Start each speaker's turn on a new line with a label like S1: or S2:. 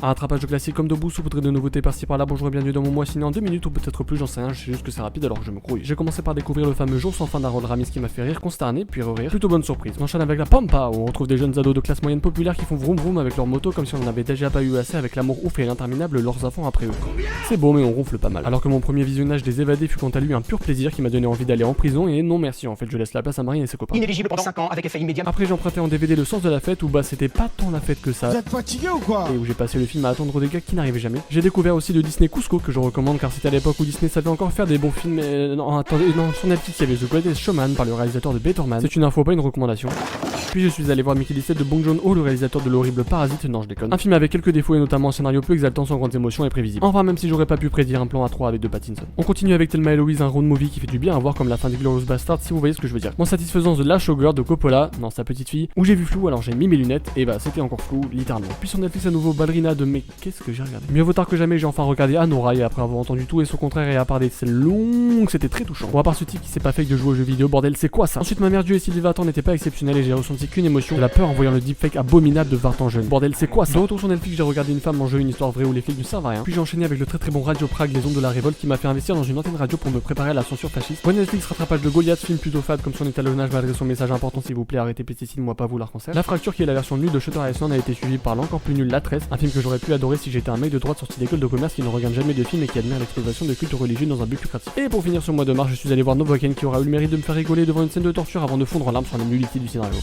S1: Un rattrapage de classique comme debout, saupoudré de nouveautés par-ci par-là. Bonjour et bienvenue dans mon mois ciné en 2 minutes ou peut-être plus, j'en sais rien, je sais juste que c'est rapide alors que je me grouille. J'ai commencé par découvrir le fameux jour sans fin d'Harold Ramis qui m'a fait rire, consterné, puis rire. Plutôt bonne surprise. On enchaîne avec la Pampa où on retrouve des jeunes ados de classe moyenne populaire qui font vroom vroom avec leur moto comme si on n'en avait déjà pas eu assez avec l'amour ouf et l'interminable leurs enfants après eux. C'est beau mais on ronfle pas mal. Alors que mon premier visionnage des évadés fut quant à lui un pur plaisir qui m'a donné envie d'aller en prison et non merci en fait, je laisse la place à Marie et ses copains.
S2: Inéligible pendant 5 ans avec effet immédiat.
S1: Après j'ai emprunté en DVD Le Sens de la Fête où bah c'était pas tant la fête que ça.
S3: Vous êtes fatigué ou quoi?
S1: Et où j'ai passé le film à attendre des gars qui n'arrivaient jamais. J'ai découvert aussi le Disney Cusco que je recommande car c'était à l'époque où Disney savait encore faire des bons films. Non, attendez, non, sur Netflix il y avait The Greatest Showman par le réalisateur de Better Man. C'est une info, pas une recommandation. Puis je suis allé voir Mickey 17 de Bong Joon-ho, le réalisateur de l'horrible Parasite. Non, je déconne. Un film avec quelques défauts et notamment un scénario peu exaltant, sans grandes émotions et prévisible. Enfin, même si j'aurais pas pu prédire un plan à 3 avec de Pattinson. On continue avec Thelma et Louise, un road movie qui fait du bien à voir comme la fin des Glorious Bastards, si vous voyez ce que je veux dire. Mon satisfaisance de La Showgirl de Coppola, non, sa petite fille, où j'ai vu flou alors j'ai mis mes lunettes et bah c'était encore flou, littéralement. Puis sur Netflix à nouveau Ballerina de mais qu'est-ce que j'ai regardé? Mieux vaut tard que jamais, j'ai enfin regardé Anora et après avoir entendu tout et son contraire et à part des scènes longues, c'était très touchant. Bon, à part ce type qui s'est pas fait de jouer aux jeux vidéo, bordel, c'est quoi ça? Ensuite, ma mère Dieu et Sylvie Vartan n'étaient pas exceptionnels et j'ai ressenti qu'une émotion, de la peur en voyant le deepfake abominable de Vartan jeune. Bordel, c'est quoi ça? De retour sur Netflix, j'ai regardé Une femme en jeu, une histoire vraie où les flics ne servent à rien. Puis j'ai enchaîné avec le très bon Radio Prague, Les ondes de la révolte qui m'a fait investir dans une antenne radio pour me préparer à la censure fasciste. Bon, Netflix, rattrapage de Goliath, film plutôt fade comme son étalonnage malgré son message important, s'il vous plaît, arrêtez pesticides, moi pas vous l'arc-en-ciel. La fracture qui est la version nulle de Shutter Island a été suivie par l'encore plus nulle La Tresse, un film que j'aurais pu adorer si j'étais un mec de droite sorti d'école de commerce qui ne regarde jamais de films et qui admire l'exploitation de cultes religieux dans un but lucratif. Et pour finir ce mois de mars, je suis allé voir Novoken qui aura eu le mérite de me faire rigoler devant une scène de torture avant de fondre en larmes sur la nullité du scénario.